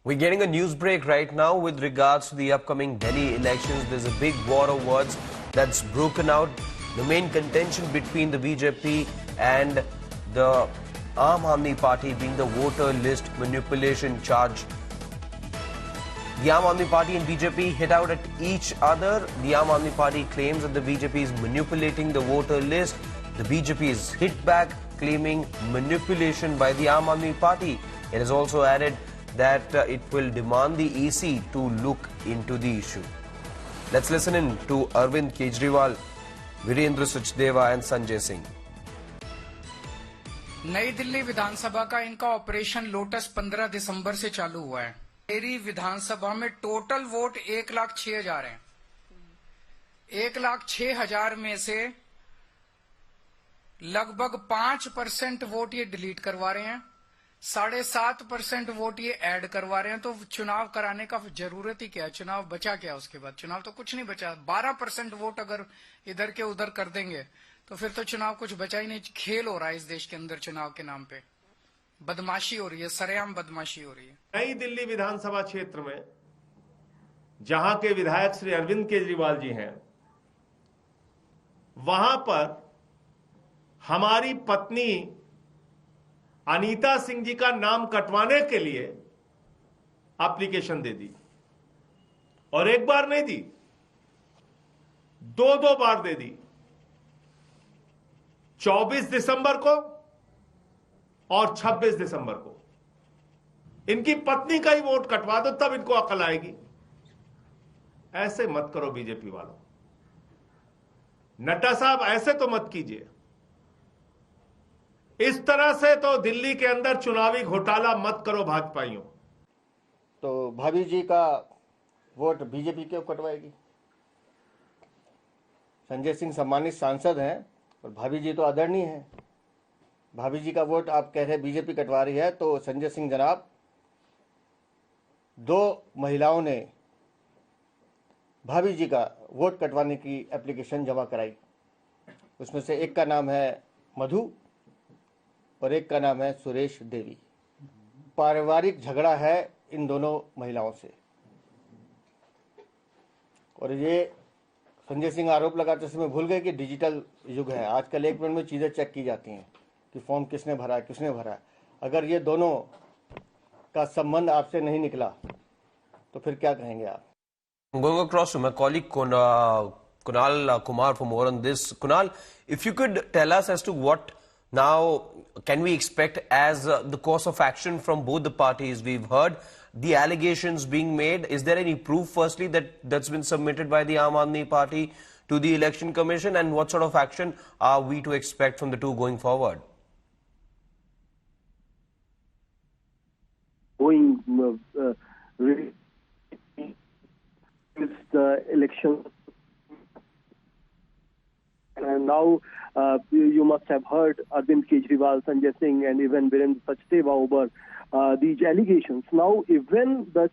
We're getting a news break right now with regards to the upcoming Delhi elections. There's a big war of words that's broken out. The main contention between the BJP and the Aam Aadmi Party being the voter list manipulation charge. The Aam Aadmi Party and BJP hit out at each other. The Aam Aadmi Party claims that the BJP is manipulating the voter list. The BJP is hit back, claiming manipulation by the Aam Aadmi Party. It has also added that it will demand the EC to look into the issue. Let's listen in to Arvind Kejriwal, Virendra Sachdeva and Sanjay Singh. नई दिल्ली विधानसभा का इनका operation lotus 15 दिसंबर से चालू हुआ है। मेरी विधानसभा में total vote 1,06,000 हैं। 1,06,000 में से लगभग 5% वोट ये डिलीट करवा रहे हैं, 7.5% वोट ये ऐड करवा रहे हैं। तो चुनाव कराने का जरूरत ही क्या है? चुनाव बचा क्या उसके बाद? चुनाव तो कुछ नहीं बचा। 12% वोट अगर इधर के उधर कर देंगे तो फिर तो चुनाव कुछ बचा ही नहीं। खेल हो रहा है इस देश के अंदर चुनाव के नाम पे, बदमाशी हो रही है, सरेआम बदमाशी हो रही है। नई दिल्ली विधानसभा क्षेत्र में जहां के विधायक श्री अरविंद केजरीवाल जी हैं, वहां पर हमारी पत्नी अनीता सिंह जी का नाम कटवाने के लिए एप्लीकेशन दे दी, और एक बार नहीं दी, दो बार दे दी। 24 दिसंबर को और 26 दिसंबर को इनकी पत्नी का ही वोट कटवा दो, तब इनको अकल आएगी। ऐसे मत करो बीजेपी वालों, नड्डा साहब ऐसे तो मत कीजिए। इस तरह से तो दिल्ली के अंदर चुनावी घोटाला मत करो भाजपाइयों। तो भाभी जी का वोट बीजेपी क्यों कटवाएगी? संजय सिंह सम्मानित सांसद हैं और भाभी जी तो आदरणीय हैं। भाभी जी का वोट आप कह रहे हैं बीजेपी कटवा रही है, तो संजय सिंह जनाब, 2 महिलाओं ने भाभी जी का वोट कटवाने की एप्लीकेशन जमा कराई। उसमें से एक का नाम है मधु और एक का नाम है सुरेश देवी। पारिवारिक झगड़ा है इन दोनों महिलाओं से, और ये संजय सिंह आरोप लगाते समय भूल गए कि डिजिटल युग है। आजकल 1 मिनट में चीजें चेक की जाती हैं कि फॉर्म किसने भरा है, किसने भरा है। अगर ये दोनों का संबंध आपसे नहीं निकला तो फिर क्या कहेंगे आप? Going across to my colleague Kunal Kumar for more on this. Kunal, if you could tell us as to what now can we expect as the course of action from both the parties? We've heard the allegations being made. Is there any proof, firstly, that's been submitted by the Aam Aadmi Party to the Election Commission, and what sort of action are we to expect from the two going forward? The election, and now you must have heard Arvind Kejriwal, Sanjay Singh, and even Virendra Sachdeva over these allegations. Now, even the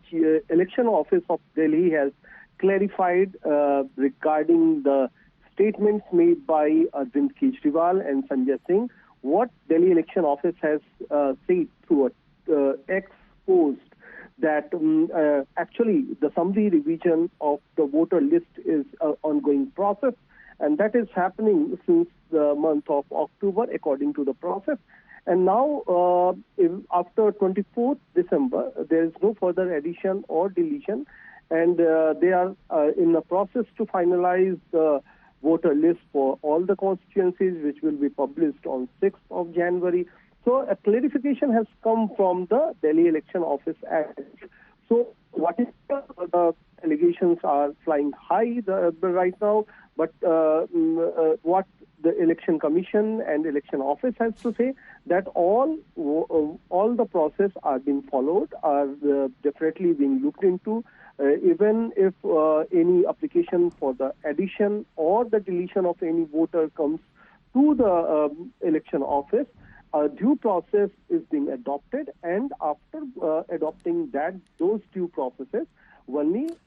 election office of Delhi has clarified regarding the statements made by Arvind Kejriwal and Sanjay Singh. What Delhi election office has said through a X post that actually the summary revision of the voter list is an ongoing process, and that is happening since the month of October according to the process. And now after 24th December, there is no further addition or deletion, and they are in the process to finalize the voter list for all the constituencies, which will be published on 6th of January. So a clarification has come from the Delhi Election Office Act. So what is the allegations are flying high right now, but what the Election Commission and Election Office has to say that all the process are being followed, are definitely being looked into. Even if any application for the addition or the deletion of any voter comes to the election office, a due process is being adopted, and after adopting those due processes, only